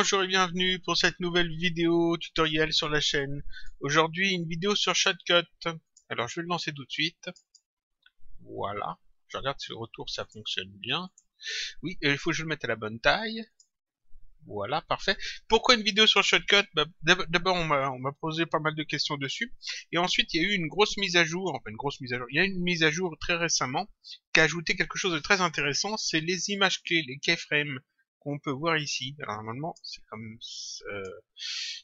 Bonjour et bienvenue pour cette nouvelle vidéo tutoriel sur la chaîne. Aujourd'hui, une vidéo sur Shotcut. Alors, je vais le lancer tout de suite. Voilà. Je regarde si le retour, ça fonctionne bien. Oui, il faut que je le mette à la bonne taille. Voilà, parfait. Pourquoi une vidéo sur Shotcut? D'abord, on m'a posé pas mal de questions dessus. Et ensuite, il y a eu une grosse mise à jour. Enfin, une grosse mise à jour. Il y a une mise à jour très récemment qui a ajouté quelque chose de très intéressant. C'est les images clés, les keyframes qu'on peut voir ici. Alors, normalement, c'est comme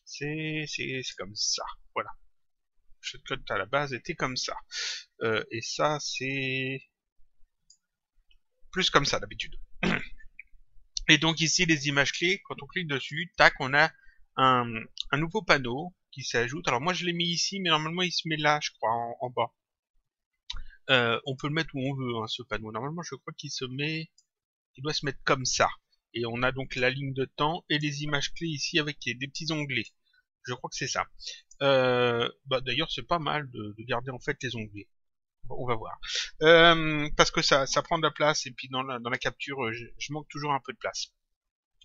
c'est comme ça. Voilà. Shotcut à la base était comme ça. Et ça, c'est plus comme ça d'habitude. Et donc ici, les images clés, quand on clique dessus, tac, on a un nouveau panneau qui s'ajoute. Alors moi, je l'ai mis ici, mais normalement, il se met là, je crois, en bas. On peut le mettre où on veut, hein, ce panneau. Normalement, je crois qu'il doit se mettre comme ça. Et on a donc la ligne de temps et les images clés ici avec des petits onglets. Je crois que c'est ça. D'ailleurs, c'est pas mal de garder en fait les onglets. On va voir. Parce que ça prend de la place et puis dans la capture, je manque toujours un peu de place.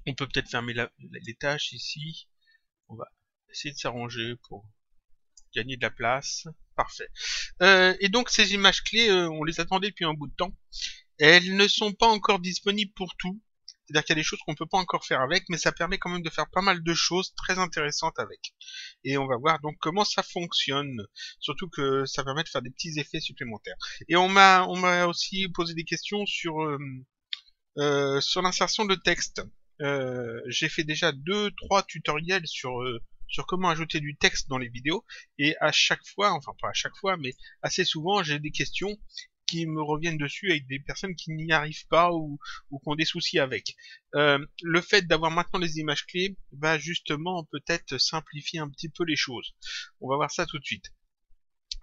On peut peut-être fermer les tâches ici. On va essayer de s'arranger pour gagner de la place. Parfait. Et donc ces images clés, on les attendait depuis un bout de temps. Elles ne sont pas encore disponibles pour tout. C'est-à-dire qu'il y a des choses qu'on peut pas encore faire avec, mais ça permet quand même de faire pas mal de choses très intéressantes avec. Et on va voir donc comment ça fonctionne. Surtout que ça permet de faire des petits effets supplémentaires. Et on m'a aussi posé des questions sur l'insertion de texte. J'ai fait déjà 2-3 tutoriels sur comment ajouter du texte dans les vidéos. Et à chaque fois, enfin pas à chaque fois, mais assez souvent, j'ai des questions qui me reviennent dessus avec des personnes qui n'y arrivent pas ou qui ont des soucis avec. Le fait d'avoir maintenant les images clés va justement peut-être simplifier un petit peu les choses. On va voir ça tout de suite.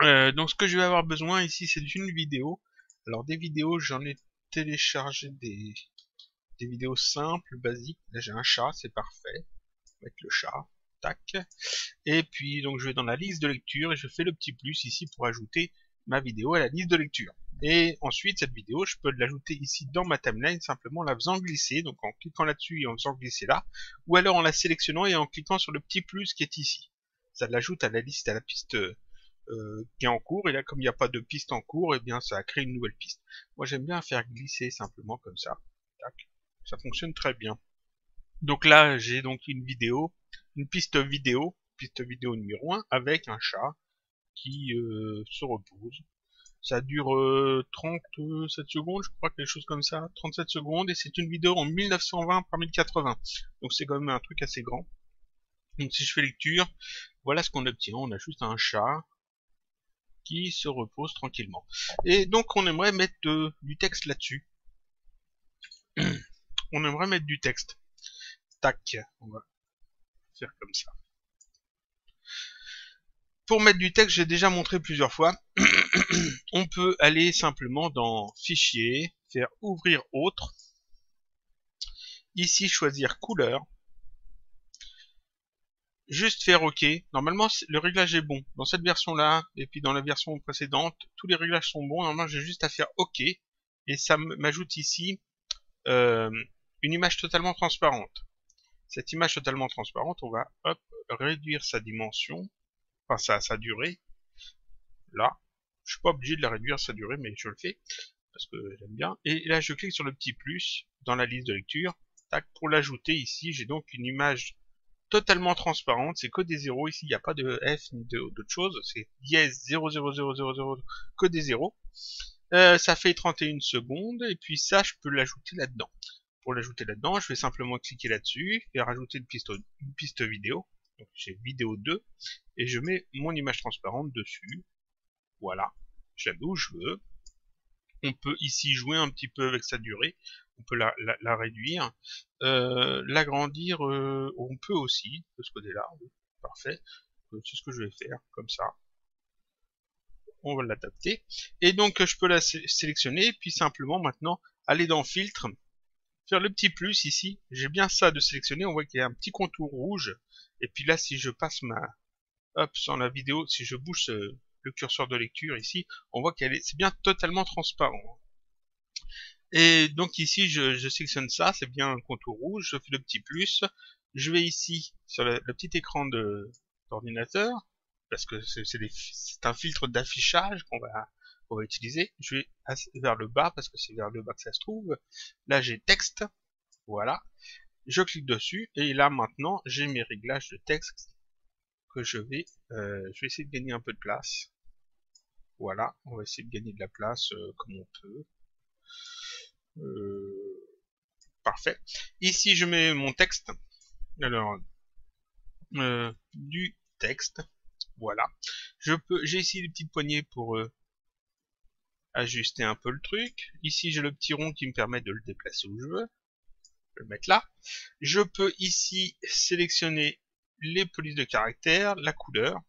Donc ce que je vais avoir besoin ici, c'est d'une vidéo. Alors des vidéos, j'en ai téléchargé des vidéos simples, basiques. Là j'ai un chat, c'est parfait. On va mettre le chat. Tac. Et puis donc je vais dans la liste de lecture et je fais le petit plus ici pour ajouter ma vidéo à la liste de lecture. Et ensuite, cette vidéo, je peux l'ajouter ici dans ma timeline, simplement en la faisant glisser, donc en cliquant là-dessus et en faisant glisser là, ou alors en la sélectionnant et en cliquant sur le petit plus qui est ici. Ça l'ajoute à la liste, à la piste qui est en cours, et là, comme il n'y a pas de piste en cours, et bien ça a créé une nouvelle piste. Moi, j'aime bien faire glisser simplement comme ça. Tac. Ça fonctionne très bien. Donc là, j'ai donc une vidéo, une piste vidéo numéro 1, avec un chat qui se repose. Ça dure 37 secondes, je crois, quelque chose comme ça, 37 secondes, et c'est une vidéo en 1920 par 1080. Donc c'est quand même un truc assez grand. Donc si je fais lecture, voilà ce qu'on obtient. On a juste un chat qui se repose tranquillement. Et donc on aimerait mettre du texte là-dessus. On aimerait mettre du texte. Tac, on va faire comme ça. Pour mettre du texte, j'ai déjà montré plusieurs fois. On peut aller simplement dans Fichier, faire Ouvrir autre. Ici, choisir couleur. Juste faire OK. Normalement, le réglage est bon. Dans cette version-là, et puis dans la version précédente, tous les réglages sont bons. Normalement, j'ai juste à faire OK. Et ça m'ajoute ici une image totalement transparente. Cette image totalement transparente, on va hop, réduire sa dimension, enfin sa durée. Là, je suis pas obligé de la réduire sa durée, mais je le fais parce que j'aime bien. Et là, je clique sur le petit plus dans la liste de lecture. Tac, pour l'ajouter ici, j'ai donc une image totalement transparente. C'est que des zéros. Ici, il n'y a pas de F ni d'autres choses. C'est dièse 00000, que des zéros. Ça fait 31 secondes. Et puis ça, je peux l'ajouter là-dedans. Pour l'ajouter là-dedans, je vais simplement cliquer là-dessus et rajouter une piste vidéo. Donc j'ai vidéo 2 et je mets mon image transparente dessus. Voilà, je la mets où je veux. On peut ici jouer un petit peu avec sa durée. On peut la réduire, l'agrandir. On peut aussi de ce côté-là. Parfait. C'est ce que je vais faire comme ça. On va l'adapter et donc je peux la sélectionner puis simplement maintenant aller dans Filtre. Faire le petit plus ici, j'ai bien ça de sélectionner, on voit qu'il y a un petit contour rouge, et puis là si je passe sur la vidéo, si je bouge le curseur de lecture ici, on voit c'est bien totalement transparent. Et donc ici je sélectionne ça, c'est bien un contour rouge, je fais le petit plus, Je vais ici sur le petit écran d'ordinateur, parce que c'est un filtre d'affichage qu'on va utiliser. Je vais vers le bas parce que c'est vers le bas que ça se trouve. Là j'ai texte, voilà. Je clique dessus et là maintenant j'ai mes réglages de texte que je vais essayer de gagner un peu de place. Voilà, on va essayer de gagner de la place comme on peut. Parfait. Ici je mets mon texte. Alors du texte. Voilà. J'ai ici des petites poignées pour ajuster un peu le truc. Ici, j'ai le petit rond qui me permet de le déplacer où je veux. Je vais le mettre là. Je peux ici sélectionner les polices de caractère, la couleur.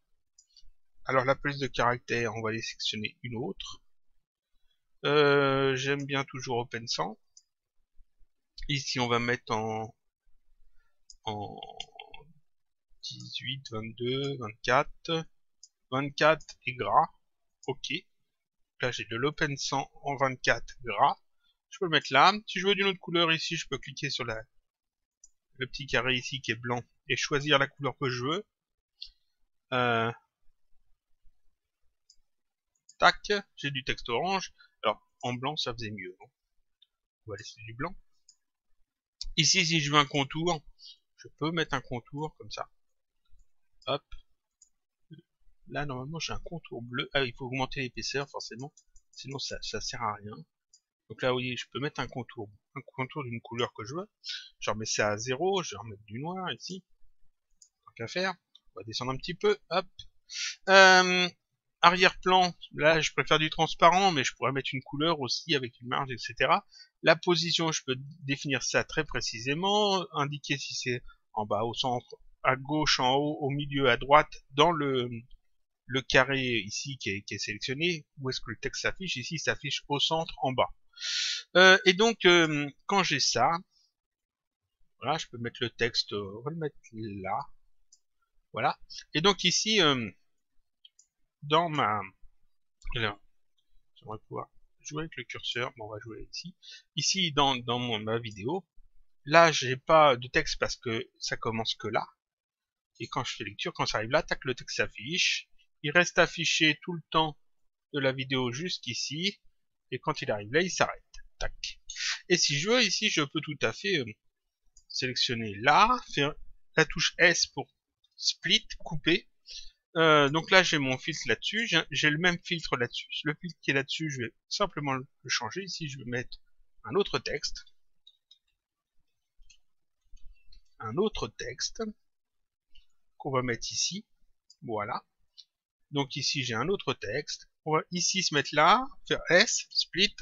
Alors, la police de caractère, on va les sélectionner une autre. J'aime bien toujours Open Sans. Ici, on va mettre en 18, 22, 24. 24 et gras. OK. Là, j'ai de l'Open Sans en 24 gras. Je peux le mettre là. Si je veux d'une autre couleur ici, je peux cliquer sur le petit carré ici qui est blanc et choisir la couleur que je veux. Tac, j'ai du texte orange. Alors, en blanc, ça faisait mieux. On va laisser du blanc. Ici, si je veux un contour, je peux mettre un contour comme ça. Hop. Là, normalement, j'ai un contour bleu. Ah, il faut augmenter l'épaisseur, forcément. Sinon, ça sert à rien. Donc là, vous voyez, je peux mettre un contour d'une couleur que je veux. Je remets ça à 0, je vais remettre du noir ici. Tant qu'à faire. On va descendre un petit peu, hop. Arrière-plan, là je préfère du transparent, mais je pourrais mettre une couleur aussi avec une marge, etc. La position, je peux définir ça très précisément, indiquer si c'est en bas, au centre, à gauche, en haut, au milieu, à droite, dans le carré ici qui est sélectionné, où est-ce que le texte s'affiche. Ici, il s'affiche au centre, en bas. Et donc, quand j'ai ça, voilà, je peux mettre le texte, on va le mettre là. Voilà. Et donc ici, dans ma... Alors, j'aimerais pouvoir jouer avec le curseur. Bon, on va jouer ici. Ici, dans ma vidéo, là, j'ai pas de texte parce que ça commence que là. Et quand je fais lecture, quand ça arrive là, tac, le texte s'affiche. Il reste affiché tout le temps de la vidéo jusqu'ici. Et quand il arrive là, il s'arrête. Tac. Et si je veux, ici, je peux tout à fait sélectionner là, faire la touche S pour split, couper. Donc là, j'ai mon filtre là-dessus. J'ai le même filtre là-dessus. Le filtre qui est là-dessus, je vais simplement le changer. Ici, je vais mettre un autre texte. Un autre texte qu'on va mettre ici. Voilà. Donc ici, j'ai un autre texte. On va ici se mettre là, faire S, split.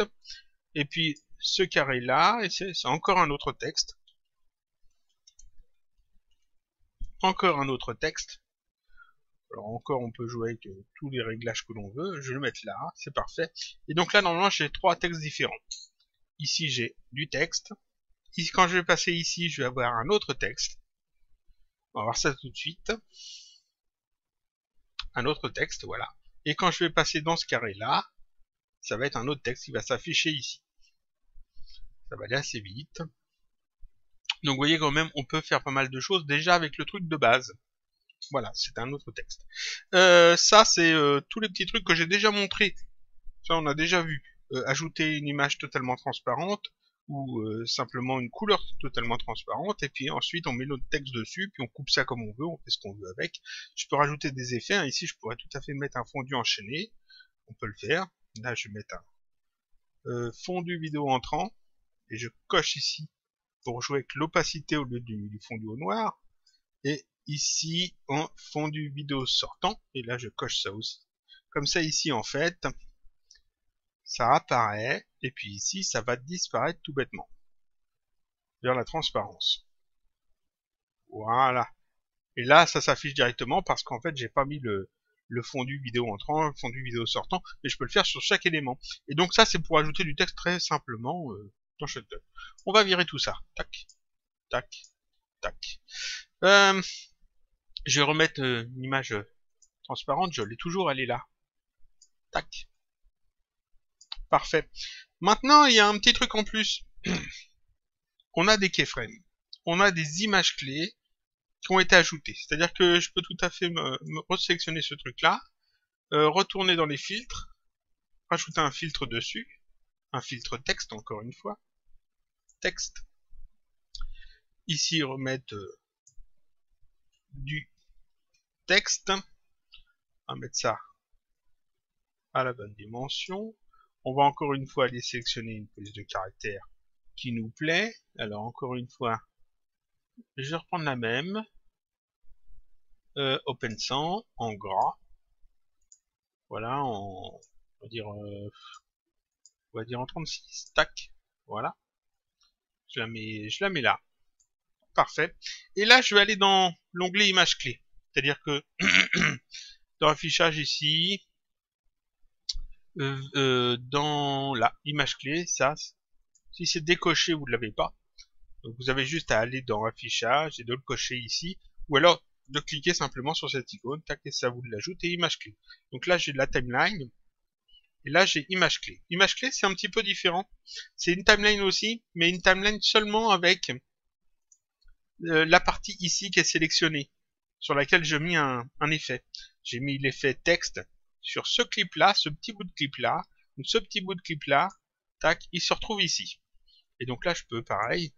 Et puis, ce carré-là, et c'est encore un autre texte. Encore un autre texte. Alors encore, on peut jouer avec tous les réglages que l'on veut. Je vais le mettre là, c'est parfait. Et donc là, normalement, j'ai trois textes différents. Ici, j'ai du texte. Ici, quand je vais passer ici, je vais avoir un autre texte. On va voir ça tout de suite. Un autre texte, voilà. Et quand je vais passer dans ce carré-là, ça va être un autre texte qui va s'afficher ici. Ça va aller assez vite. Donc vous voyez quand même, on peut faire pas mal de choses déjà avec le truc de base. Voilà, c'est un autre texte. Ça, c'est tous les petits trucs que j'ai déjà montrés. Ça, on a déjà vu. Ajouter une image totalement transparente ou simplement une couleur totalement transparente. Et puis ensuite, on met notre texte dessus, puis on coupe ça comme on veut, on fait ce qu'on veut avec. Je peux rajouter des effets. Hein. Ici, je pourrais tout à fait mettre un fondu enchaîné. On peut le faire. Là, je vais mettre un fondu vidéo entrant. Et je coche ici pour jouer avec l'opacité au lieu du fondu au noir. Et ici, en fondu vidéo sortant. Et là, je coche ça aussi. Comme ça, ici, en fait, ça apparaît. Et puis ici, ça va disparaître tout bêtement. Vers la transparence. Voilà. Et là, ça s'affiche directement parce qu'en fait, j'ai pas mis le fondu vidéo entrant, le fondu vidéo sortant. Mais je peux le faire sur chaque élément. Et donc ça, c'est pour ajouter du texte très simplement dans Shuttle. On va virer tout ça. Tac, tac, tac. Je vais remettre une image transparente, je l'ai toujours, elle est là. Tac. Parfait. Maintenant, il y a un petit truc en plus. On a des keyframes. On a des images clés qui ont été ajoutés. C'est-à-dire que je peux tout à fait me resélectionner ce truc-là, retourner dans les filtres, rajouter un filtre dessus, un filtre texte encore une fois, texte. Ici remettre du texte, on va mettre ça à la bonne dimension. On va encore une fois aller sélectionner une police de caractère qui nous plaît. Alors encore une fois, je vais reprendre la même. Open 100 en gras. Voilà, on va dire en 36. Tac. Voilà. Je la mets là. Parfait. Et là, je vais aller dans l'onglet image clé. C'est-à-dire que dans l'affichage ici, dans la image clé, ça, si c'est décoché, vous ne l'avez pas. Donc vous avez juste à aller dans affichage et de le cocher ici, ou alors de cliquer simplement sur cette icône, tac, et ça vous l'ajoute, et image clé. Donc là j'ai de la timeline, et là j'ai image clé. Image clé c'est un petit peu différent. C'est une timeline aussi, mais une timeline seulement avec la partie ici qui est sélectionnée, sur laquelle j'ai mis un effet. J'ai mis l'effet texte sur ce clip là, ce petit bout de clip là, donc ce petit bout de clip là, tac, il se retrouve ici. Et donc là je peux pareil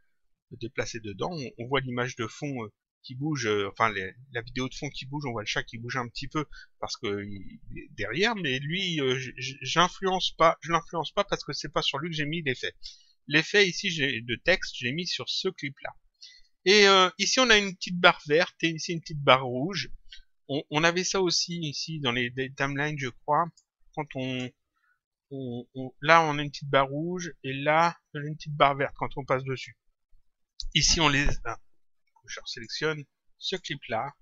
me déplacer dedans, on voit l'image de fond qui bouge, enfin la vidéo de fond qui bouge, on voit le chat qui bouge un petit peu parce que il est derrière, mais lui je l'influence pas parce que c'est pas sur lui que j'ai mis l'effet. L'effet ici de texte, j'ai mis sur ce clip là. Et ici on a une petite barre verte et ici une petite barre rouge. On avait ça aussi ici dans les timelines je crois, quand là on a une petite barre rouge et là on a une petite barre verte quand on passe dessus. Ici on les je sélectionne ce clip là.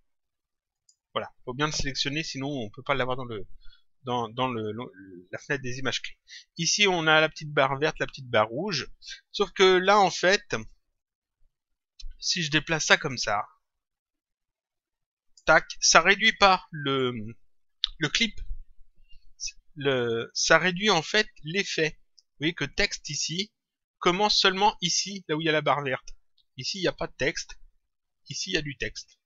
Voilà, faut bien le sélectionner sinon on peut pas l'avoir dans la fenêtre des images clés. Ici on a la petite barre verte, la petite barre rouge. Sauf que là en fait, si je déplace ça comme ça, tac, ça réduit pas le clip. Ça réduit en fait l'effet. Vous voyez que texte ici commence seulement ici, là où il y a la barre verte. Ici il n'y a pas de texte. Ici il y a du texte.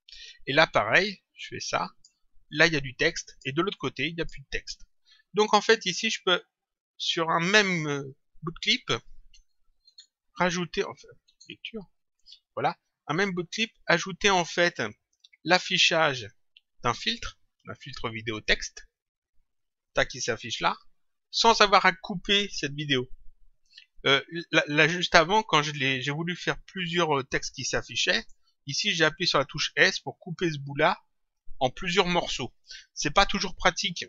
Et là pareil, je fais ça. Là il y a du texte. Et de l'autre côté il n'y a plus de texte. Donc en fait ici je peux, sur un même bout de clip, rajouter, enfin, lecture, voilà, un même bout de clip, ajouter en fait l'affichage d'un filtre vidéo texte, tac, qui s'affiche là, sans avoir à couper cette vidéo. Là juste avant, quand j'ai voulu faire plusieurs textes qui s'affichaient, ici j'ai appuyé sur la touche S pour couper ce bout là en plusieurs morceaux. C'est pas toujours pratique.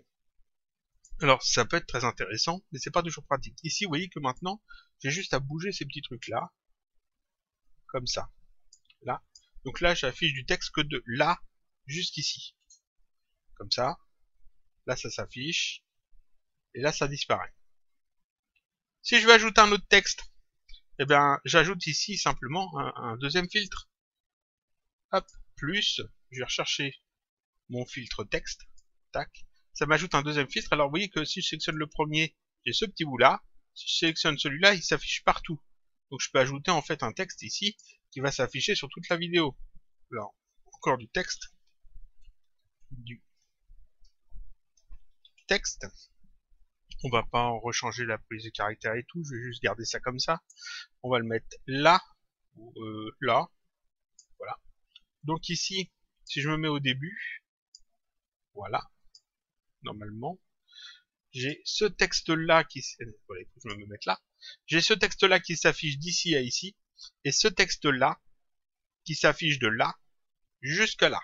Alors ça peut être très intéressant, mais c'est pas toujours pratique. Ici vous voyez que maintenant j'ai juste à bouger ces petits trucs là, comme ça, là. Donc là j'affiche du texte que de là jusqu'ici, comme ça. Là ça s'affiche et là ça disparaît. Si je veux ajouter un autre texte, eh bien j'ajoute ici simplement un deuxième filtre. Hop, plus, je vais rechercher mon filtre texte, tac, ça m'ajoute un deuxième filtre. Alors vous voyez que si je sélectionne le premier, j'ai ce petit bout là. Si je sélectionne celui-là, il s'affiche partout. Donc je peux ajouter en fait un texte ici qui va s'afficher sur toute la vidéo. Alors, encore du texte. On va pas en rechanger la police de caractère et tout, je vais juste garder ça comme ça. On va le mettre là, ou là. Voilà. Donc ici, si je me mets au début, voilà, normalement, j'ai ce texte-là qui... Voilà, il faut que je me mette là. J'ai ce texte-là qui s'affiche d'ici à ici, et ce texte-là qui s'affiche de là jusqu'à là.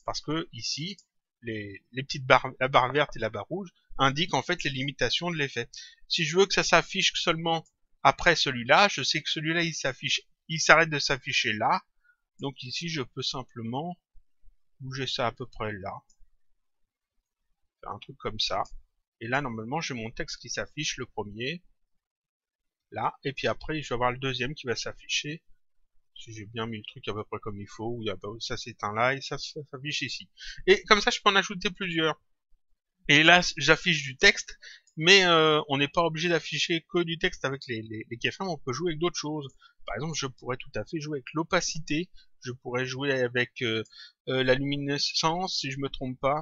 Parce que ici, les petites barres, la barre verte et la barre rouge, indiquent en fait les limitations de l'effet. Si je veux que ça s'affiche seulement après celui-là, je sais que celui-là il s'affiche, il s'arrête de s'afficher là. Donc ici je peux simplement bouger ça à peu près là. Faire un truc comme ça. Et là normalement j'ai mon texte qui s'affiche, le premier. Là. Et puis après je vais avoir le deuxième qui va s'afficher. Si j'ai bien mis le truc à peu près comme il faut, ça s'éteint là et ça s'affiche ici. Et comme ça je peux en ajouter plusieurs. Et là j'affiche du texte mais on n'est pas obligé d'afficher que du texte avec les keyframes, on peut jouer avec d'autres choses. Par exemple, je pourrais tout à fait jouer avec l'opacité, je pourrais jouer avec la luminescence, si je me trompe pas,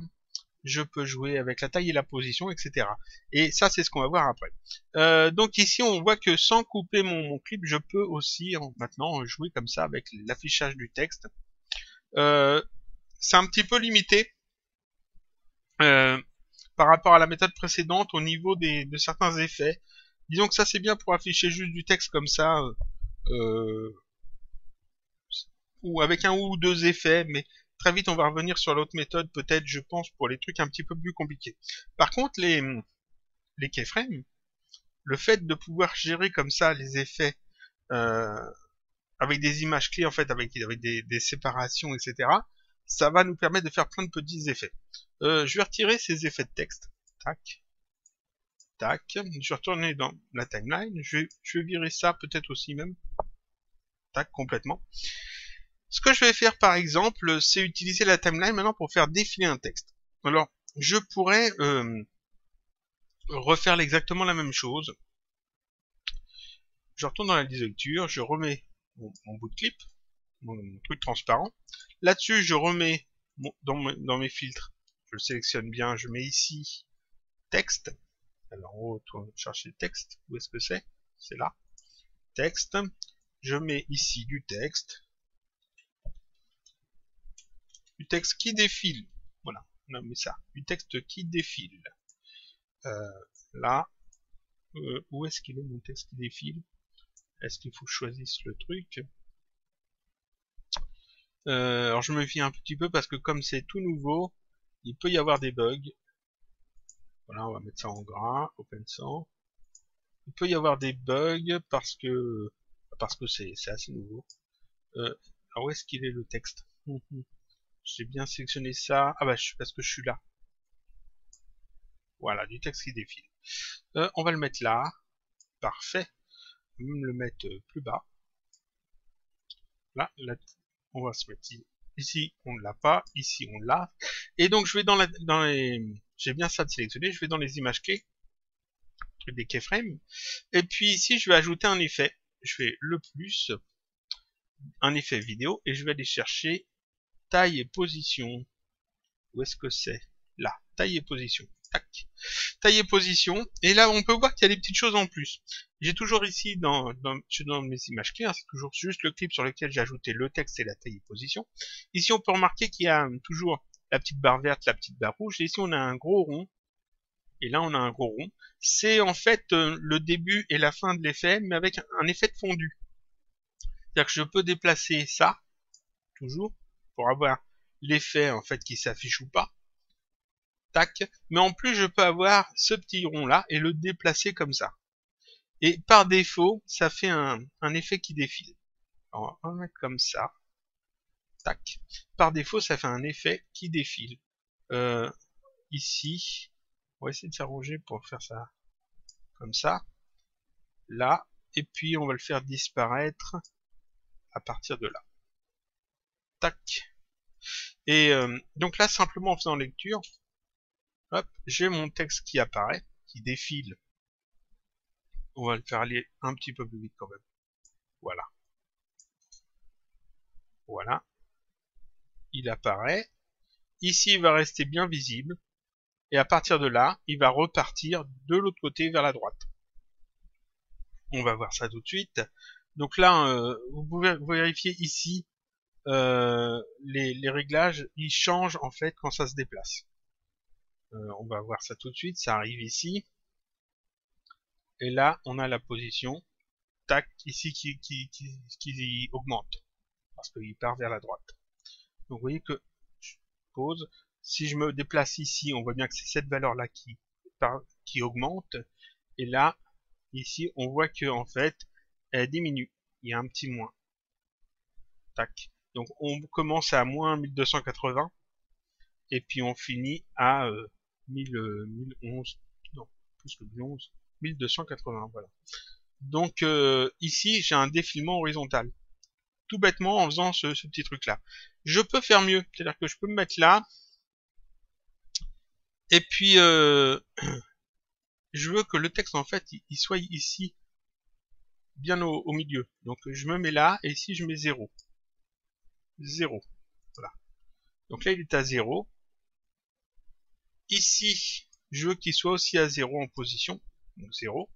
je peux jouer avec la taille et la position, etc. Et ça, c'est ce qu'on va voir après. Donc ici, on voit que sans couper mon clip, je peux aussi maintenant jouer comme ça avec l'affichage du texte. C'est un petit peu limité par rapport à la méthode précédente au niveau de certains effets. Disons que ça, c'est bien pour afficher juste du texte comme ça, ou avec un ou deux effets, mais très vite on va revenir sur l'autre méthode, peut-être, je pense, pour les trucs un petit peu plus compliqués. Par contre, les keyframes, le fait de pouvoir gérer comme ça les effets avec des images clés, en fait, avec des séparations, etc., ça va nous permettre de faire plein de petits effets. Je vais retirer ces effets de texte. Tac. Tac. Je vais retourner dans la timeline. Je vais virer ça peut-être aussi même. Tac, complètement. Ce que je vais faire, par exemple, c'est utiliser la timeline maintenant pour faire défiler un texte. Alors, je pourrais refaire exactement la même chose. Je retourne dans la liste de lecture, je remets mon bout de clip, mon truc transparent. Là-dessus, je remets dans mes filtres, je le sélectionne bien, je mets ici texte. Alors, en haut, on va chercher le texte. Où est-ce que c'est? C'est là. Texte. Je mets ici du texte. Du texte qui défile. Voilà, on a mis ça. Du texte qui défile. Là. Où est-ce qu'il est mon texte qui défile? Est-ce qu'il faut que je choisisse le truc? Alors je me fie un petit peu parce que comme c'est tout nouveau, il peut y avoir des bugs. Voilà, on va mettre ça en gras, open 100. Il peut y avoir des bugs parce que c'est assez nouveau. Alors où est-ce qu'il est le texte? J'ai bien sélectionné ça. Ah bah parce que je suis là. Voilà, du texte qui défile. On va le mettre là. Parfait. On va même le mettre plus bas. Là, on va se mettre ici, on ne l'a pas. Ici, on l'a. Et donc, je vais dans les... J'ai bien ça de sélectionner. Je vais dans les images clés. Des keyframes. Et puis ici, je vais ajouter un effet. Je fais le plus. Un effet vidéo. Et je vais aller chercher taille et position. Où est-ce que c'est? Là. Taille et position. Tac. Taille et position. Et là, on peut voir qu'il y a des petites choses en plus. J'ai toujours ici, dans mes images clés, hein, c'est toujours juste le clip sur lequel j'ai ajouté le texte et la taille et position. Ici, on peut remarquer qu'il y a toujours la petite barre verte, la petite barre rouge. Et ici, on a un gros rond. Et là, on a un gros rond. C'est en fait le début et la fin de l'effet, mais avec un effet de fondu. C'est-à-dire que je peux déplacer ça, toujours, pour avoir l'effet en fait qui s'affiche ou pas. Tac. Mais en plus, je peux avoir ce petit rond là et le déplacer comme ça. Et par défaut, ça fait un effet qui défile. Alors, on va mettre comme ça. Tac. Par défaut, ça fait un effet qui défile. Ici, on va essayer de s'arranger pour faire ça comme ça. Là. Et puis, on va le faire disparaître à partir de là. Tac. Et donc là, simplement en faisant lecture, hop, j'ai mon texte qui apparaît, qui défile. On va le faire aller un petit peu plus vite quand même. Voilà. Voilà. Il apparaît. Ici, il va rester bien visible. Et à partir de là, il va repartir de l'autre côté vers la droite. On va voir ça tout de suite. Donc là, vous pouvez vérifier ici, les réglages, ils changent en fait quand ça se déplace. On va voir ça tout de suite. Ça arrive ici. Et là, on a la position, tac, ici qui augmente, parce qu'il part vers la droite. Donc vous voyez que je pose, si je me déplace ici, on voit bien que c'est cette valeur-là qui augmente, et là, ici, on voit que en fait, elle diminue, il y a un petit moins. Tac. Donc on commence à moins 1280, et puis on finit à 1011, non, plus que 1011. 1280, voilà. Donc ici, j'ai un défilement horizontal. Tout bêtement en faisant ce petit truc-là. Je peux faire mieux, c'est-à-dire que je peux me mettre là, et puis je veux que le texte en fait il soit ici bien au milieu. Donc je me mets là et ici je mets 0. 0. Voilà. Donc là il est à 0. Ici, je veux qu'il soit aussi à 0 en position. Donc 0.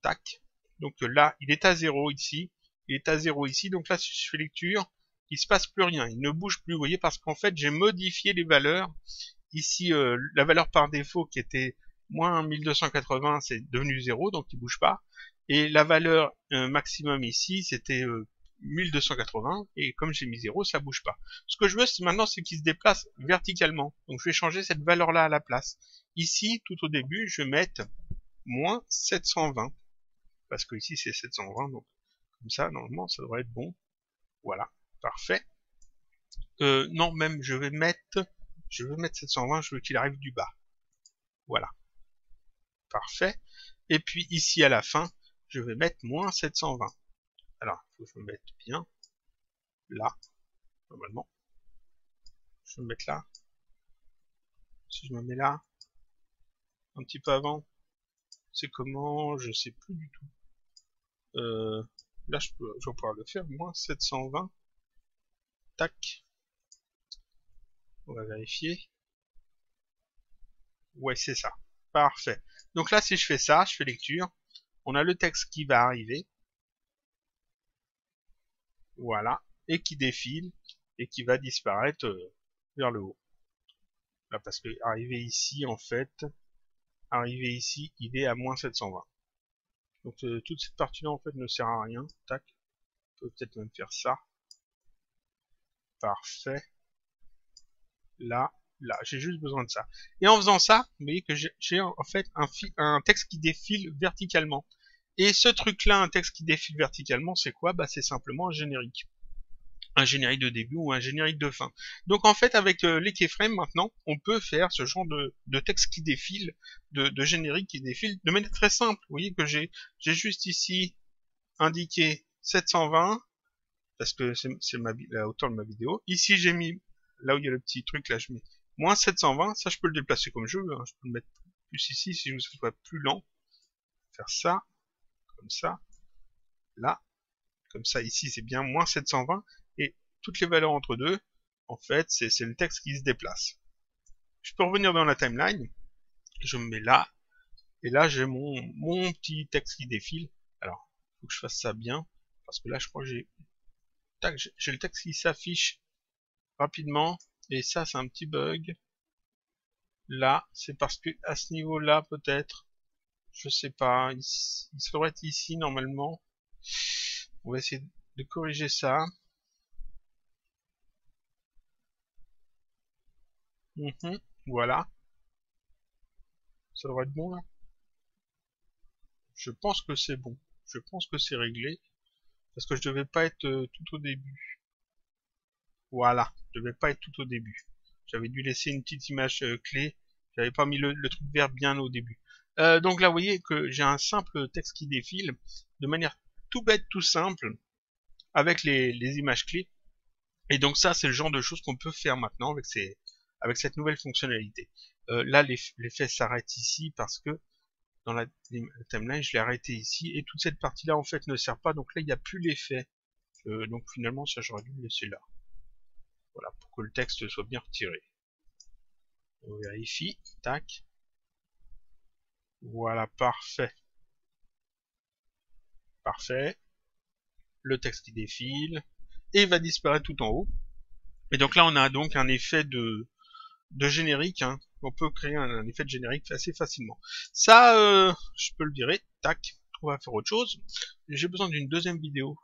Tac. Donc là, il est à 0 ici. Il est à 0 ici. Donc là, si je fais lecture, il se passe plus rien. Il ne bouge plus, vous voyez, parce qu'en fait, j'ai modifié les valeurs. Ici, la valeur par défaut qui était moins 1280, c'est devenu 0, donc il bouge pas. Et la valeur maximum ici, c'était 1280, et comme j'ai mis 0, ça bouge pas. Ce que je veux maintenant, c'est qu'il se déplace verticalement. Donc je vais changer cette valeur-là à la place. Ici, tout au début, je vais mettre moins 720, parce que ici c'est 720, donc comme ça, normalement, ça devrait être bon. Voilà, parfait. Non, même, je vais mettre 720, je veux qu'il arrive du bas. Voilà, parfait. Et puis ici à la fin, je vais mettre moins 720. Alors, il faut que je me mette bien là, normalement. Je vais me mettre là. Si je me mets là, un petit peu avant, c'est comment? Je sais plus du tout. Là, je vais pouvoir le faire, moins 720. Tac. On va vérifier. Ouais, c'est ça. Parfait. Donc là, si je fais ça, je fais lecture. On a le texte qui va arriver. Voilà. Et qui défile. Et qui va disparaître vers le haut. Là, parce que arrivé ici, en fait, arrivé ici, il est à moins 720. Donc toute cette partie-là, en fait, ne sert à rien. Tac. On peut peut-être même faire ça. Parfait. Là, là, j'ai juste besoin de ça. Et en faisant ça, vous voyez que j'ai en fait un texte qui défile verticalement. Et ce truc-là, un texte qui défile verticalement, c'est quoi? Bah, c'est simplement un générique. Un générique de début ou un générique de fin. Donc en fait, avec les keyframes maintenant, on peut faire ce genre de texte qui défile, de générique qui défile, de manière très simple. Vous voyez que j'ai juste ici indiqué 720, parce que c'est la hauteur de ma vidéo. Ici, j'ai mis, là où il y a le petit truc, là, je mets moins 720. Ça, je peux le déplacer comme je veux. Hein. Je peux le mettre plus ici si je veux que ce soit plus lent. Faire ça, comme ça, là, comme ça. Ici, c'est bien moins 720. Et toutes les valeurs entre deux, en fait, c'est le texte qui se déplace. Je peux revenir dans la timeline. Je me mets là. Et là, j'ai mon petit texte qui défile. Alors, il faut que je fasse ça bien. Parce que là, je crois que j'ai le texte qui s'affiche rapidement. Et ça, c'est un petit bug. Là, c'est parce que à ce niveau-là, peut-être, je sais pas, il devrait être ici normalement. On va essayer de corriger ça. Voilà. Ça devrait être bon là. Je pense que c'est bon. Je pense que c'est réglé. Parce que je devais pas être tout au début. Voilà. Je devais pas être tout au début. J'avais dû laisser une petite image clé. J'avais pas mis le truc vert bien au début. Donc là, vous voyez que j'ai un simple texte qui défile de manière tout bête, tout simple, avec les images clés. Et donc ça, c'est le genre de choses qu'on peut faire maintenant avec cette nouvelle fonctionnalité. Là, l'effet s'arrête ici parce que dans la timeline, je l'ai arrêté ici. Et toute cette partie-là, en fait, ne sert pas. Donc là, il n'y a plus l'effet. Donc finalement, ça, j'aurais dû le laisser là. Voilà, pour que le texte soit bien retiré. On vérifie. Tac. Voilà, parfait. Parfait. Le texte qui défile. Et il va disparaître tout en haut. Et donc là, on a donc un effet de générique. Hein. On peut créer un effet de générique assez facilement. Ça, je peux le virer. Tac. On va faire autre chose. J'ai besoin d'une deuxième vidéo.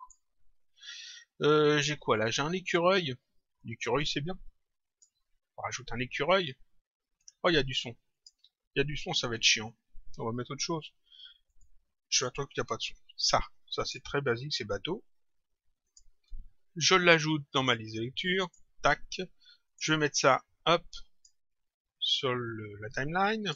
J'ai quoi là? J'ai un écureuil. L'écureuil, c'est bien. On rajoute un écureuil. Oh, il y a du son. Il y a du son, ça va être chiant. On va mettre autre chose. Je vais attendre qu'il n'y a pas de son. Ça c'est très basique, c'est bateau. Je l'ajoute dans ma liste de lecture. Tac. Je vais mettre ça, hop, sur la timeline.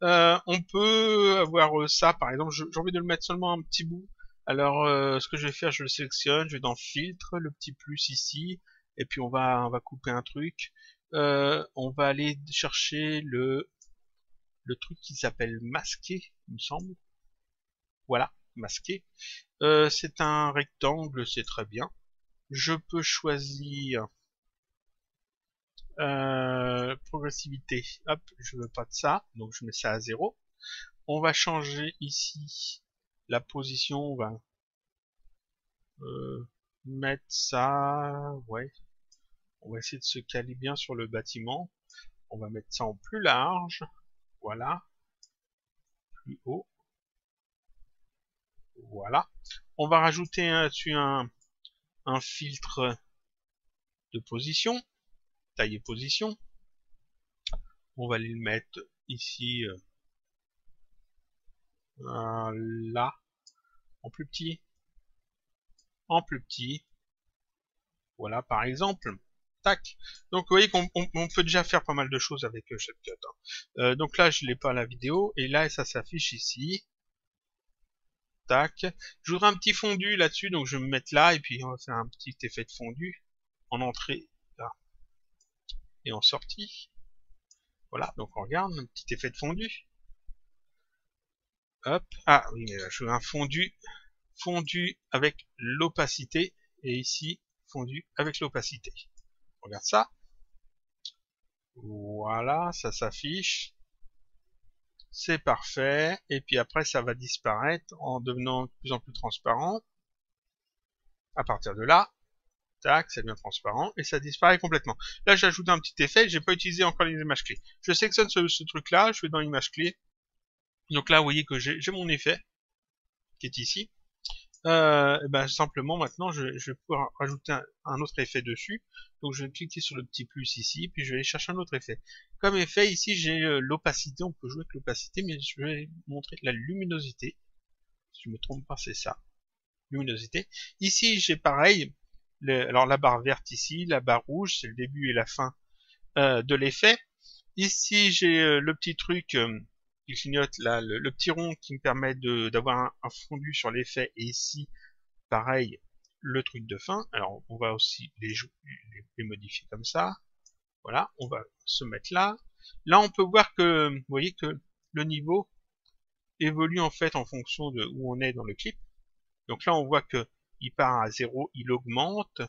On peut avoir ça, par exemple, j'ai envie de le mettre seulement un petit bout. Alors, ce que je vais faire, je le sélectionne, je vais dans filtre, le petit plus ici, et puis on va couper un truc. On va aller chercher le le truc qui s'appelle masquer, il me semble. Voilà, masquer. C'est un rectangle, c'est très bien. Je peux choisir progressivité. Hop, je veux pas de ça, donc je mets ça à 0. On va changer ici la position, on va mettre ça, ouais. On va essayer de se caler bien sur le bâtiment. On va mettre ça en plus large, voilà, plus haut, voilà. On va rajouter dessus un filtre de position, taille et position. On va aller le mettre ici, là, en plus petit, voilà par exemple. Tac. Donc vous voyez qu'on peut déjà faire pas mal de choses avec CapCut. Donc là je l'ai pas la vidéo et là ça s'affiche ici. Tac. Je voudrais un petit fondu là-dessus, donc je vais me mettre là et puis on va faire un petit effet de fondu en entrée là et en sortie. Voilà, donc on regarde un petit effet de fondu. Hop. Ah oui, mais là, je veux un fondu avec l'opacité et ici fondu avec l'opacité. Regarde ça. Voilà, ça s'affiche. C'est parfait. Et puis après, ça va disparaître en devenant de plus en plus transparent. À partir de là, tac, ça devient transparent et ça disparaît complètement. Là, j'ai ajouté un petit effet. J'ai pas utilisé encore les images clés. Je sélectionne ce truc-là. Je vais dans l'image clé. Donc là, vous voyez que j'ai mon effet qui est ici. Ben, simplement maintenant je vais pouvoir rajouter un autre effet dessus. Donc je vais cliquer sur le petit plus ici, puis je vais aller chercher un autre effet. Comme effet ici j'ai l'opacité, on peut jouer avec l'opacité, mais je vais montrer la luminosité. Si je me trompe pas, c'est ça. Luminosité. Ici j'ai pareil, alors la barre verte ici, la barre rouge, c'est le début et la fin de l'effet. Ici j'ai le petit truc qui clignote là, le petit rond qui me permet d'avoir un fondu sur l'effet, et ici pareil le truc de fin. Alors on va aussi les modifier comme ça. Voilà, on va se mettre là. Là on peut voir que vous voyez que le niveau évolue en fait en fonction de où on est dans le clip. Donc là on voit que il part à 0, il augmente,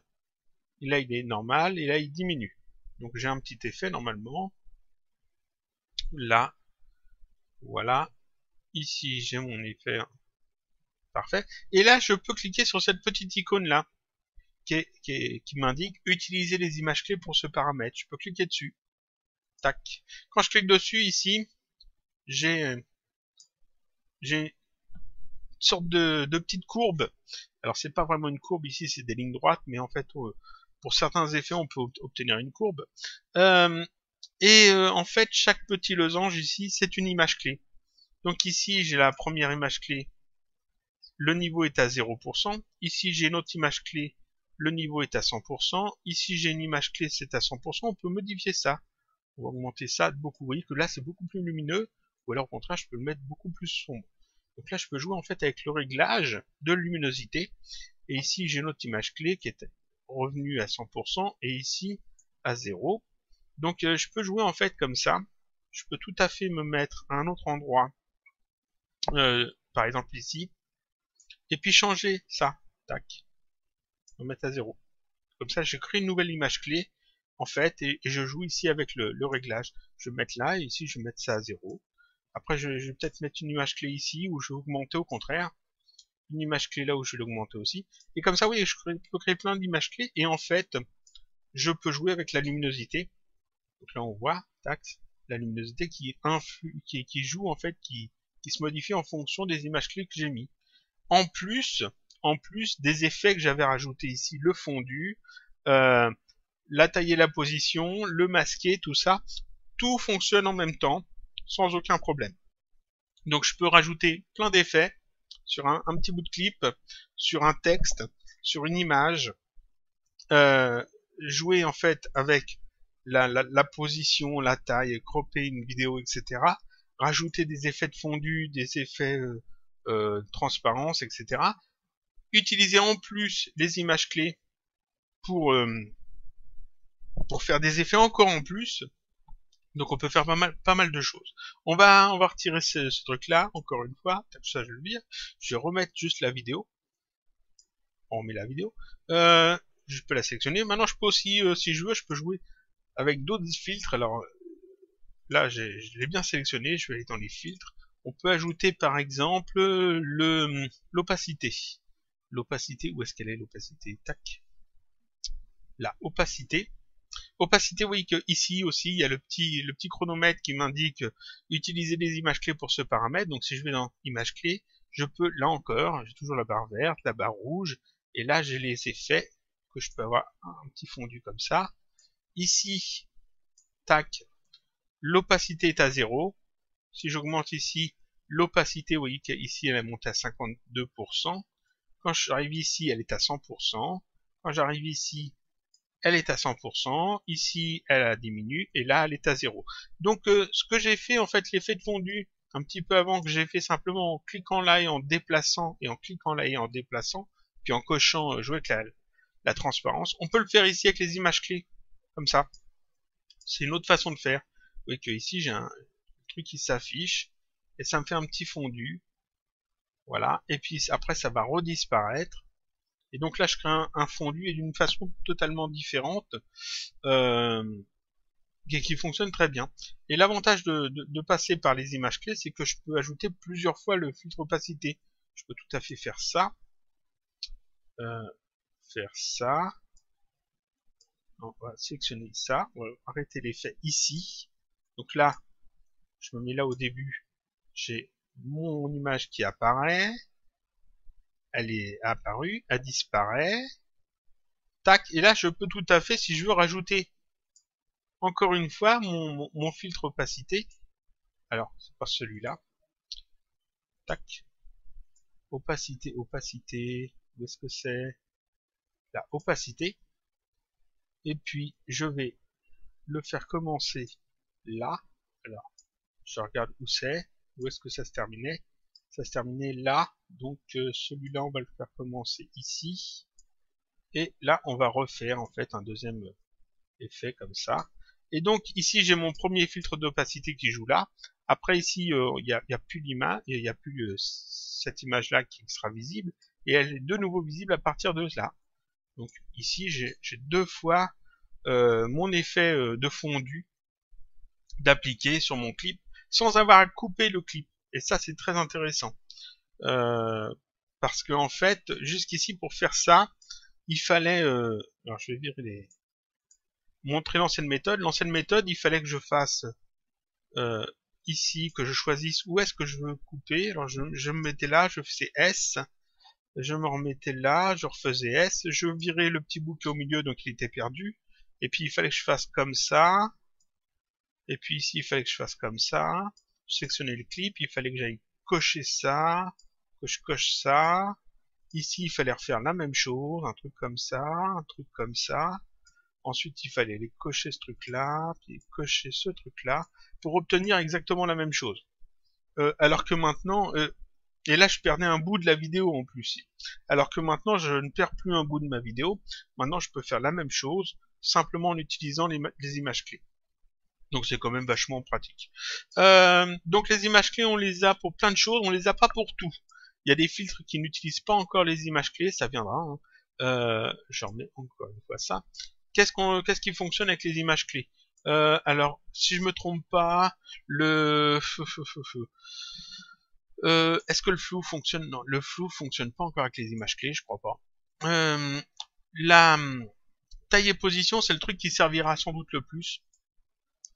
et là il est normal, et là il diminue. Donc j'ai un petit effet normalement. Là, voilà. Ici j'ai mon effet parfait. Et là je peux cliquer sur cette petite icône là qui m'indique utiliser les images clés pour ce paramètre. Je peux cliquer dessus. Tac. Quand je clique dessus ici, j'ai une sorte de petite courbe. Alors c'est pas vraiment une courbe ici, c'est des lignes droites, mais en fait pour certains effets on peut obtenir une courbe. En fait chaque petit losange ici c'est une image clé. Donc ici j'ai la première image clé, le niveau est à 0%. Ici j'ai une autre image clé, le niveau est à 100%. Ici j'ai une image clé, c'est à 100%. On peut modifier ça. On va augmenter ça de beaucoup. Vous voyez que là c'est beaucoup plus lumineux, ou alors au contraire je peux le mettre beaucoup plus sombre. Donc là je peux jouer en fait avec le réglage de luminosité. Et ici j'ai une autre image clé qui est revenue à 100% et ici à 0. Donc je peux jouer en fait comme ça. Je peux tout à fait me mettre à un autre endroit, par exemple ici, et puis changer ça. Tac. On va mettre à 0. Comme ça je crée une nouvelle image clé en fait, et je joue ici avec le réglage. Je vais mettre là, et ici je vais mettre ça à 0. Après je vais peut-être mettre une image clé ici, où je vais augmenter au contraire. Une image clé là où je vais l'augmenter aussi. Et comme ça, oui, je peux créer plein d'images clés, et en fait, je peux jouer avec la luminosité. Donc là on voit, tac, la luminosité qui joue en fait, qui se modifie en fonction des images clés que j'ai mis. En plus des effets que j'avais rajoutés ici, le fondu, la taille et la position, le masquer, tout ça, tout fonctionne en même temps, sans aucun problème. Donc je peux rajouter plein d'effets sur un petit bout de clip, sur un texte, sur une image, jouer en fait avec la position, la taille, cropper une vidéo, etc. Rajouter des effets de fondu, des effets de transparence, etc. Utiliser en plus les images clés pour faire des effets encore en plus. Donc on peut faire pas mal de choses. On va retirer ce truc-là, encore une fois. Ça, je vais le dire. Je vais remettre juste la vidéo. On remet la vidéo. Je peux la sélectionner. Maintenant, je peux aussi, si je veux, je peux jouer avec d'autres filtres. Alors là, je l'ai bien sélectionné. Je vais aller dans les filtres. On peut ajouter, par exemple, l'opacité. L'opacité, où est-ce qu'elle est, l'opacité? Tac. La opacité. Opacité, oui, que ici aussi, il y a le petit chronomètre qui m'indique utiliser les images clés pour ce paramètre. Donc si je vais dans images clés, je peux, là encore, j'ai toujours la barre verte, la barre rouge, et là j'ai les effets que je peux avoir un petit fondu comme ça. Ici, tac, l'opacité est à 0. Si j'augmente ici, l'opacité, vous voyez qu'ici elle est montée à 52%. Quand j'arrive ici, elle est à 100%. Quand j'arrive ici, elle est à 100%, ici elle a diminué, et là elle est à 0. Donc ce que j'ai fait, en fait, l'effet de fondu, un petit peu avant, que j'ai fait simplement en cliquant là et en déplaçant, et en cliquant là et en déplaçant, puis en cochant jouer avec la transparence. On peut le faire ici avec les images clés, comme ça. C'est une autre façon de faire. Vous voyez que ici j'ai un truc qui s'affiche, et ça me fait un petit fondu. Voilà, et puis après ça va redisparaître. Et donc là, je crée un fondu et d'une façon totalement différente qui fonctionne très bien. Et l'avantage de passer par les images clés, c'est que je peux ajouter plusieurs fois le filtre opacité. Je peux tout à fait faire ça. On va sélectionner ça. On va arrêter l'effet ici. Donc là, je me mets là au début. J'ai mon image qui apparaît. Elle est apparue, elle disparaît. Tac, et là je peux tout à fait, si je veux rajouter encore une fois mon filtre opacité. Alors, c'est pas celui-là. Tac. Opacité, opacité. Où est-ce que c'est? La opacité. Et puis, je vais le faire commencer là. Alors, je regarde où c'est. Où est-ce que ça se terminait? Ça se terminait là. Donc, celui-là, on va le faire commencer ici. Et là, on va refaire en fait un deuxième effet comme ça. Et donc ici j'ai mon premier filtre d'opacité qui joue là. Après ici il n'y a plus l'image, il n'y a plus cette image là qui sera visible, et elle est de nouveau visible à partir de là. Donc ici j'ai deux fois mon effet de fondu d'appliquer sur mon clip sans avoir à couper le clip. Et ça c'est très intéressant. Parce que en fait jusqu'ici pour faire ça il fallait alors je vais virer les montrer l'ancienne méthode. L'ancienne méthode, il fallait que je fasse ici, que je choisisse où est-ce que je veux couper. Alors je me mettais là, je faisais S, je me remettais là, je refaisais S, je virais le petit bouquet au milieu, donc il était perdu. Et puis il fallait que je fasse comme ça. Et puis ici, il fallait que je fasse comme ça. Je sélectionnais le clip, il fallait que j'aille cocher ça, que je coche ça. Ici, il fallait refaire la même chose, un truc comme ça, un truc comme ça. Ensuite, il fallait aller cocher ce truc-là, puis cocher ce truc-là, pour obtenir exactement la même chose. Alors que maintenant, et là je perdais un bout de la vidéo en plus. Alors que maintenant, je ne perds plus un bout de ma vidéo. Maintenant, je peux faire la même chose, simplement en utilisant les images clés. Donc c'est quand même vachement pratique. Donc les images clés, on les a pour plein de choses, on les a pas pour tout. Il y a des filtres qui n'utilisent pas encore les images clés, ça viendra. Hein. Je remets encore une fois ça. Qu'est-ce qui fonctionne avec les images clés? Alors, si je me trompe pas, est-ce que le flou fonctionne? Non, le flou fonctionne pas encore avec les images clés, je crois pas. La taille et position, c'est le truc qui servira sans doute le plus,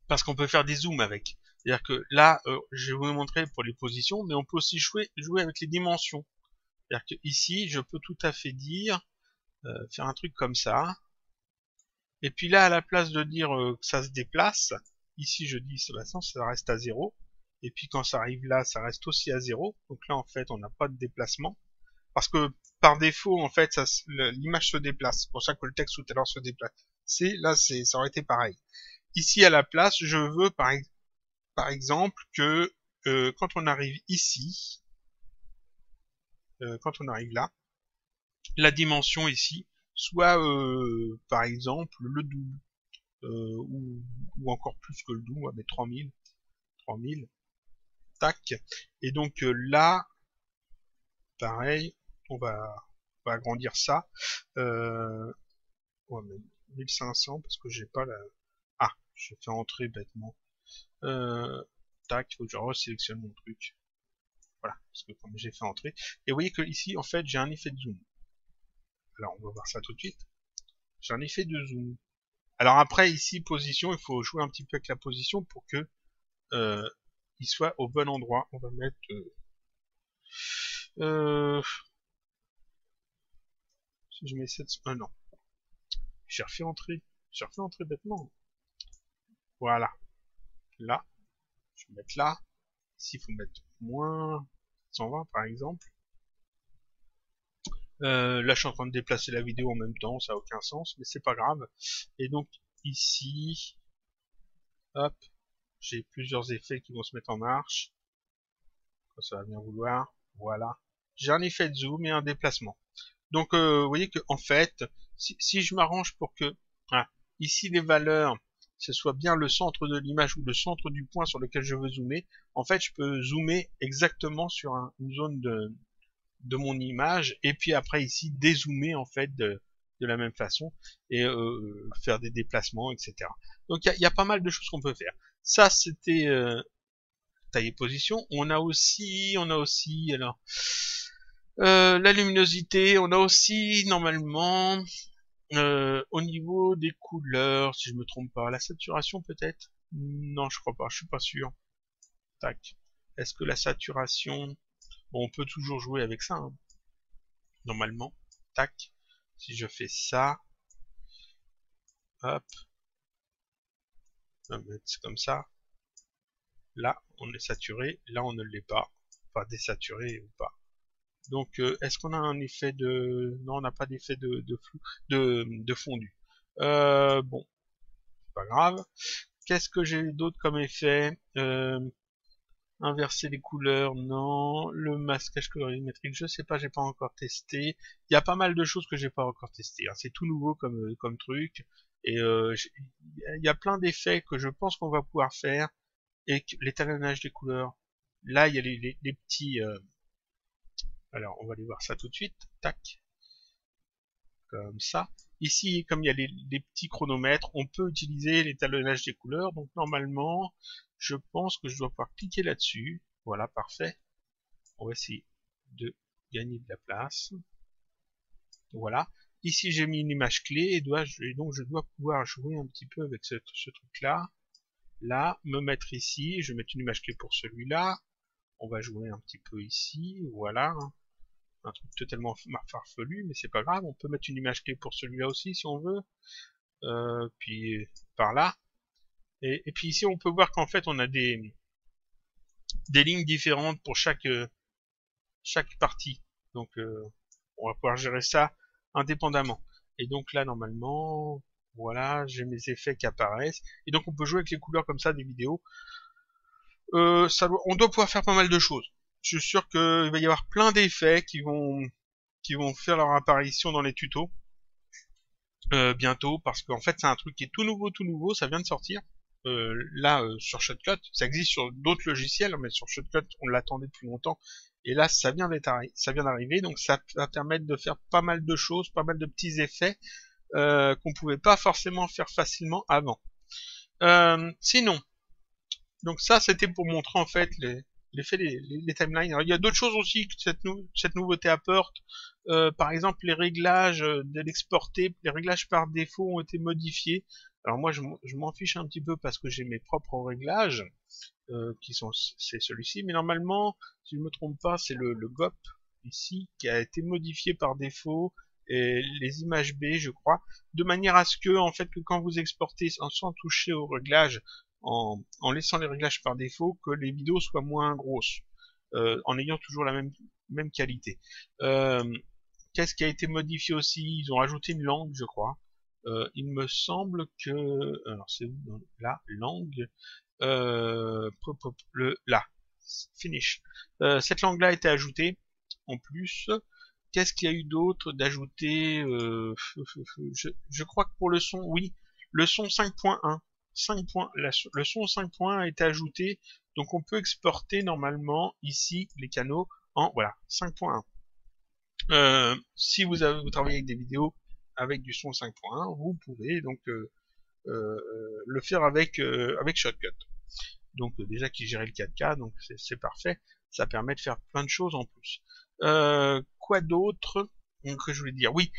parce qu'on peut faire des zooms avec. C'est-à-dire que là, je vais vous montrer pour les positions, mais on peut aussi jouer avec les dimensions. C'est-à-dire que ici, je peux tout à fait dire, faire un truc comme ça. Et puis là, à la place de dire que ça se déplace, ici je dis ça reste à 0. Et puis quand ça arrive là, ça reste aussi à 0. Donc là, en fait, on n'a pas de déplacement. Parce que par défaut, en fait, l'image se déplace. C'est pour ça que le texte tout à l'heure se déplace. Là, ça aurait été pareil. Ici, à la place, je veux par exemple que quand on arrive ici, quand on arrive là, la dimension ici soit par exemple le double. ou encore plus que le double, on va mettre 3000. Tac. Et donc là, pareil, on va agrandir ça. On va mettre 1500 parce que j'ai pas la... Ah, j'ai fait entrer bêtement. Tac, il faut que je resélectionne mon truc. Voilà, parce que comme j'ai fait entrer. Et vous voyez que ici, en fait, j'ai un effet de zoom. Alors, on va voir ça tout de suite. J'ai un effet de zoom. Alors après, ici, position, il faut jouer un petit peu avec la position pour que il soit au bon endroit. On va mettre... si je mets 7... non. J'ai refait entrer. J'ai refait entrer bêtement. Voilà. Là. Je vais mettre là. Ici, il faut mettre moins 120 par exemple. Là, je suis en train de déplacer la vidéo en même temps, ça n'a aucun sens, mais c'est pas grave. Et donc, ici, hop, j'ai plusieurs effets qui vont se mettre en marche. Quand ça va bien vouloir, voilà. J'ai un effet de zoom et un déplacement. Donc, vous voyez que en fait, si je m'arrange pour que ici les valeurs, ce soit bien le centre de l'image ou le centre du point sur lequel je veux zoomer, en fait, je peux zoomer exactement sur une zone de mon image et puis après ici dézoomer en fait de la même façon et faire des déplacements, etc. Donc il y a pas mal de choses qu'on peut faire. Ça c'était taille et position. On a aussi alors la luminosité. On a aussi normalement au niveau des couleurs, si je me trompe pas, la saturation peut-être. Non, je crois pas. Je suis pas sûr. Tac. Est-ce que la saturation... Bon, on peut toujours jouer avec ça, hein. Normalement. Tac. Si je fais ça, hop, on va mettre comme ça. Là, on est saturé. Là, on ne l'est pas. Enfin, désaturé ou pas. Donc, est-ce qu'on a un effet de... Non, on n'a pas d'effet de flou, de fondu. Bon, c'est pas grave. Qu'est-ce que j'ai d'autre comme effet Inverser les couleurs, non. Le masquage colorimétrique, je sais pas, j'ai pas encore testé. Il y a pas mal de choses que j'ai pas encore testé, hein. C'est tout nouveau comme truc. Et il y a plein d'effets que je pense qu'on va pouvoir faire. Et l'étalonnage des couleurs. Là, il y a les petits... Alors, on va aller voir ça tout de suite. Tac. Comme ça. Ici, comme il y a les petits chronomètres, on peut utiliser l'étalonnage des couleurs. Donc, normalement, je pense que je dois pouvoir cliquer là-dessus. Voilà, parfait. On va essayer de gagner de la place. Voilà. Ici, j'ai mis une image clé et donc je dois pouvoir jouer un petit peu avec ce truc-là. Là, me mettre ici. Je vais mettre une image clé pour celui-là. On va jouer un petit peu ici. Voilà. Un truc totalement farfelu, mais c'est pas grave. On peut mettre une image clé pour celui-là aussi si on veut. Puis par là. Et puis ici, on peut voir qu'en fait, on a des lignes différentes pour chaque partie. Donc, on va pouvoir gérer ça indépendamment. Et donc là, normalement, voilà, j'ai mes effets qui apparaissent. Et donc, on peut jouer avec les couleurs comme ça des vidéos. On doit pouvoir faire pas mal de choses. Je suis sûr qu'il va y avoir plein d'effets qui vont faire leur apparition dans les tutos bientôt, parce qu'en fait, c'est un truc qui est tout nouveau, ça vient de sortir. Là, sur Shotcut, ça existe sur d'autres logiciels, mais sur Shotcut, on l'attendait depuis longtemps. Et là, ça vient d'arriver, donc ça va permettre de faire pas mal de choses, pas mal de petits effets qu'on pouvait pas forcément faire facilement avant. Sinon, donc ça, c'était pour montrer en fait l'effet des timelines. Alors, il y a d'autres choses aussi que cette nouveauté apporte. Par exemple, les réglages de l'exporter, les réglages par défaut ont été modifiés. Alors moi, je m'en fiche un petit peu parce que j'ai mes propres réglages c'est celui-ci. Mais normalement, si je ne me trompe pas, c'est le GOP ici qui a été modifié par défaut. Et les images B, je crois, de manière à ce que, en fait, que quand vous exportez sans toucher aux réglages, en laissant les réglages par défaut, que les vidéos soient moins grosses, en ayant toujours la même qualité. Qu'est-ce qui a été modifié aussi? Ils ont rajouté une langue, je crois. Il me semble que... Alors, c'est où? Là, langue... là, finish. Cette langue-là a été ajoutée, en plus. Qu'est-ce qu'il y a eu d'autre d'ajouter je crois que pour le son, oui. Le son 5.1. Le son 5.1 a été ajouté, donc on peut exporter normalement ici les canaux en voilà 5.1. Si vous travaillez avec des vidéos avec du son 5.1, vous pouvez donc le faire avec Shotcut. Donc déjà qui gérait le 4K, donc c'est parfait. Ça permet de faire plein de choses en plus. Quoi d'autre que je voulais dire? Oui,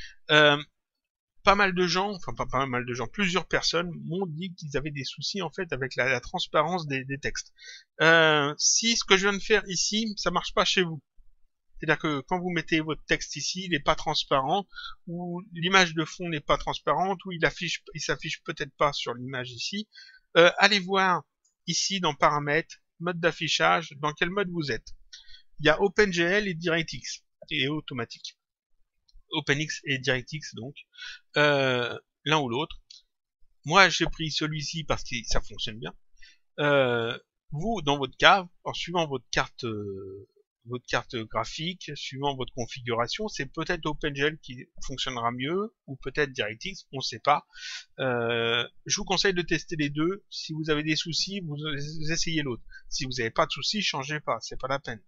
pas mal de gens, enfin pas mal de gens, plusieurs personnes m'ont dit qu'ils avaient des soucis en fait avec la transparence des textes. Si ce que je viens de faire ici, ça marche pas chez vous. C'est-à-dire que quand vous mettez votre texte ici, il n'est pas transparent, ou l'image de fond n'est pas transparente, ou il s'affiche peut-être pas sur l'image ici. Allez voir ici dans paramètres, mode d'affichage, dans quel mode vous êtes. Il y a OpenGL et DirectX, et automatique. OpenX et DirectX donc, l'un ou l'autre. Moi j'ai pris celui-ci parce que ça fonctionne bien. Vous, dans votre cas, en suivant votre carte graphique, suivant votre configuration, c'est peut-être OpenGL qui fonctionnera mieux, ou peut-être DirectX, on ne sait pas. Je vous conseille de tester les deux. Si vous avez des soucis, vous essayez l'autre. Si vous n'avez pas de soucis, changez pas, c'est pas la peine.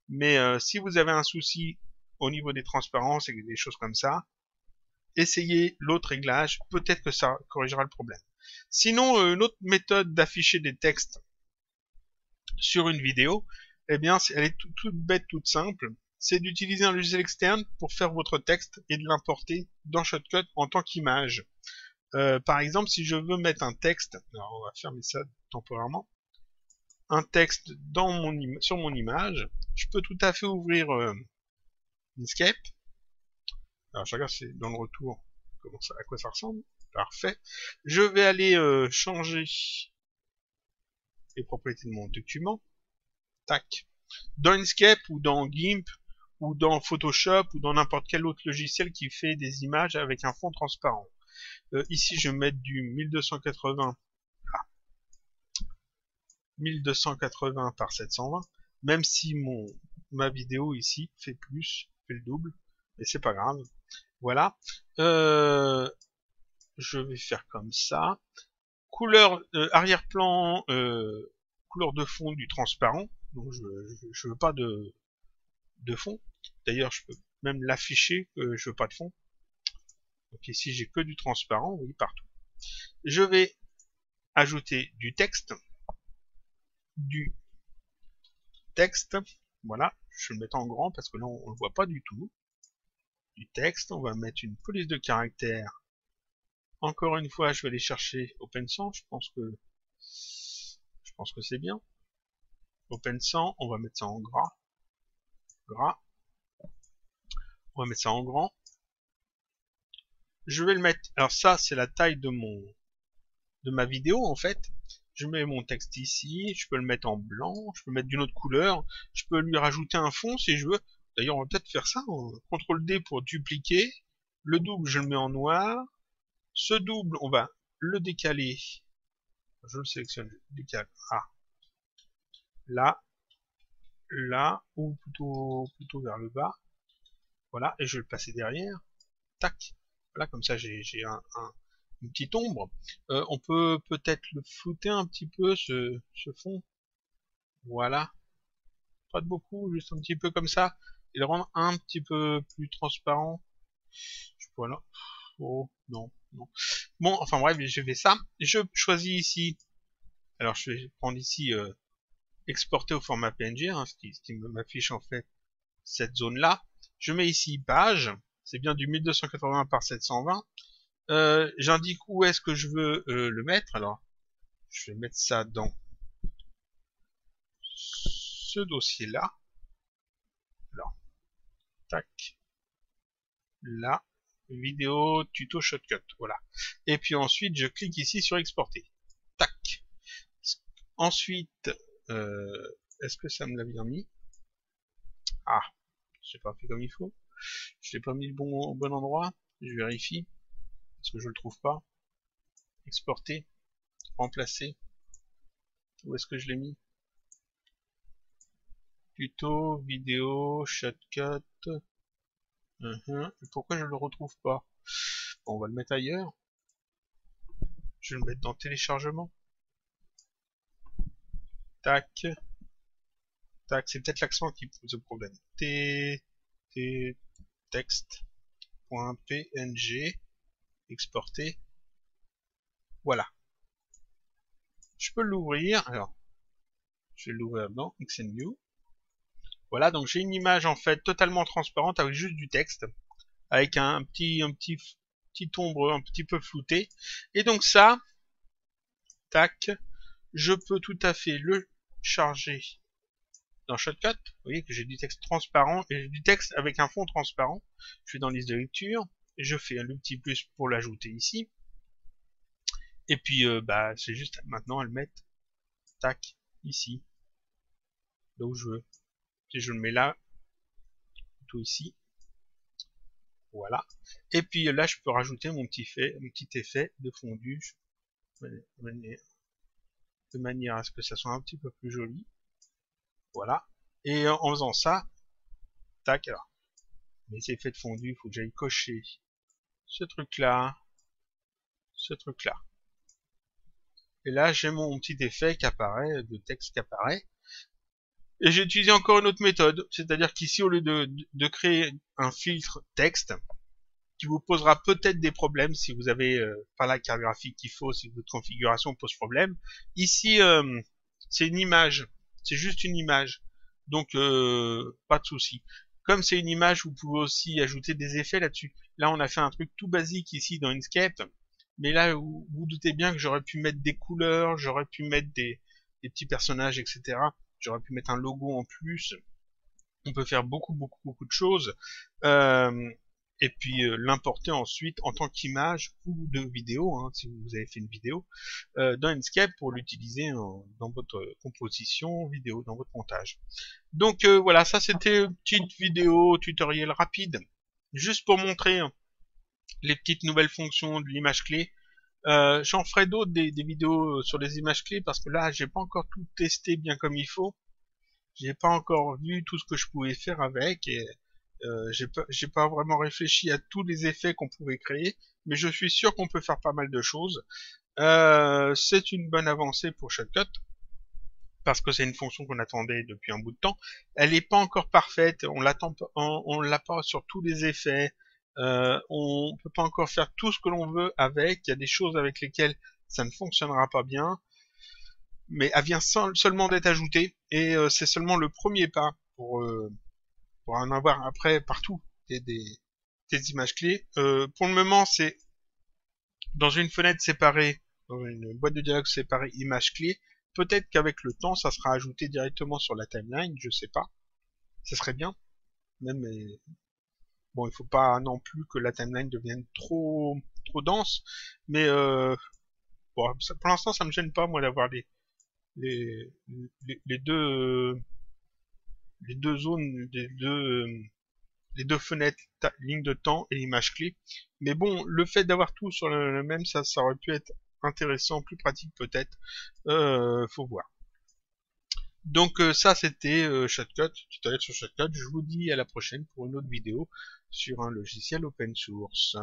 Mais si vous avez un souci au niveau des transparences et des choses comme ça, essayez l'autre réglage, peut-être que ça corrigera le problème. Sinon, une autre méthode d'afficher des textes sur une vidéo, eh bien, elle est toute bête, toute simple. C'est d'utiliser un logiciel externe pour faire votre texte et de l'importer dans Shotcut en tant qu'image. Par exemple, si je veux mettre un texte, alors on va fermer ça temporairement, un texte sur mon image, je peux tout à fait ouvrir Inkscape. Alors je regarde c'est dans le retour à quoi ça ressemble. Parfait. Je vais aller changer les propriétés de mon document. Tac. Dans Inkscape ou dans GIMP ou dans Photoshop ou dans n'importe quel autre logiciel qui fait des images avec un fond transparent. Ici je vais mettre du 1280 par 720, même si ma vidéo ici fait le double, mais c'est pas grave. Voilà. Je vais faire comme ça. Couleur arrière-plan, couleur de fond du transparent. Donc je veux pas de fond. D'ailleurs, je peux même l'afficher que je veux pas de fond. Donc ici, j'ai que du transparent, oui, partout. Je vais ajouter du texte. Voilà, je vais le mettre en grand parce que là, on le voit pas du tout. Du texte, on va mettre une police de caractère. Encore une fois, je vais aller chercher OpenSens, je pense que c'est bien. OpenSens, on va mettre ça en gras. On va mettre ça en grand. Je vais le mettre, alors ça c'est la taille de ma vidéo en fait. Je mets mon texte ici, je peux le mettre en blanc, je peux le mettre d'une autre couleur, je peux lui rajouter un fond si je veux. D'ailleurs on va peut-être faire ça, CTRL D pour dupliquer. Le double je le mets en noir. Ce double on va le décaler. Je le sélectionne, je le décale. Là, ou plutôt vers le bas. Voilà, et je vais le placer derrière. Tac. Voilà, comme ça j'ai une petite ombre. On peut peut-être le flouter un petit peu, ce fond. Voilà. Pas de beaucoup, juste un petit peu comme ça. Et le rendre un petit peu plus transparent. Voilà. Oh, non. Bon, enfin bref, je fais ça. Je choisis ici. Alors je vais prendre ici exporter au format PNG, hein, ce qui m'affiche en fait cette zone-là. Je mets ici page. C'est bien du 1280 par 720. J'indique où est-ce que je veux le mettre. Alors, je vais mettre ça dans ce dossier-là. Alors, tac. Là, vidéo, tuto, Shotcut. Voilà. Et puis ensuite, je clique ici sur exporter. Tac. Ensuite, est-ce que ça me l'a bien mis? Ah, je l'ai pas fait comme il faut. Je l'ai pas mis au bon endroit. Je vérifie. Parce que je le trouve pas. Exporter. Remplacer. Où est-ce que je l'ai mis? Tuto, vidéo, Shotcut. Pourquoi je le retrouve pas? Bon, on va le mettre ailleurs. Je vais le mettre dans téléchargement. Tac. Tac, c'est peut-être l'accent qui pose le problème. Text.png. Exporter. Voilà. Je peux l'ouvrir. Alors, je vais l'ouvrir dans XNView. Voilà, donc j'ai une image en fait totalement transparente avec juste du texte, avec un petit ombre un petit peu flouté. Et donc ça, tac, je peux tout à fait le charger dans Shotcut. Vous voyez que j'ai du texte transparent et j'ai du texte avec un fond transparent. Je vais dans liste de lecture, et je fais le petit plus pour l'ajouter ici. Et puis bah c'est juste maintenant à le mettre, tac, ici, là où je veux. Et je le mets là, tout ici. Voilà. Et puis là, je peux rajouter mon petit effet de fondu de manière à ce que ça soit un petit peu plus joli. Voilà. Et en faisant ça, tac, alors, mes effets de fondu, il faut que j'aille cocher ce truc-là, ce truc-là. Et là, j'ai mon petit effet qui apparaît, de texte qui apparaît. Et j'ai utilisé encore une autre méthode, c'est-à-dire qu'ici, au lieu de créer un filtre texte, qui vous posera peut-être des problèmes si vous avez pas la carte graphique qu'il faut, si votre configuration pose problème. Ici, c'est une image, c'est juste une image, donc pas de souci. Comme c'est une image, vous pouvez aussi ajouter des effets là-dessus. Là, on a fait un truc tout basique ici dans Inkscape, mais là, vous vous doutez bien que j'aurais pu mettre des couleurs, j'aurais pu mettre des petits personnages, etc. J'aurais pu mettre un logo en plus. On peut faire beaucoup de choses. Et puis l'importer ensuite en tant qu'image ou de vidéo, hein, si vous avez fait une vidéo, dans Inkscape pour l'utiliser dans votre composition vidéo, dans votre montage. Donc voilà, ça c'était une petite vidéo tutoriel rapide, juste pour montrer les petites nouvelles fonctions de l'image clé. J'en ferai d'autres des vidéos sur les images clés parce que là j'ai pas encore tout testé bien comme il faut. J'ai pas encore vu tout ce que je pouvais faire avec et j'ai pas vraiment réfléchi à tous les effets qu'on pouvait créer, mais je suis sûr qu'on peut faire pas mal de choses. C'est une bonne avancée pour Shotcut, parce que c'est une fonction qu'on attendait depuis un bout de temps. Elle n'est pas encore parfaite, on l'a pas sur tous les effets, on peut pas encore faire tout ce que l'on veut avec, il y a des choses avec lesquelles ça ne fonctionnera pas bien, mais elle vient seulement d'être ajoutée, et c'est seulement le premier pas pour en avoir après partout des images clés. Pour le moment, c'est dans une fenêtre séparée, dans une boîte de dialogue séparée, images clés. Peut-être qu'avec le temps, ça sera ajouté directement sur la timeline, je sais pas. Ça serait bien. Même, bon, il faut pas non plus que la timeline devienne trop dense, mais bon, pour l'instant, ça me gêne pas moi d'avoir les deux zones, les deux fenêtres, ligne de temps et image clé. Mais bon, le fait d'avoir tout sur le même, ça aurait pu être intéressant, plus pratique peut-être. Faut voir. Donc ça c'était Shotcut, tutoriel sur Shotcut. Je vous dis à la prochaine pour une autre vidéo sur un logiciel open source.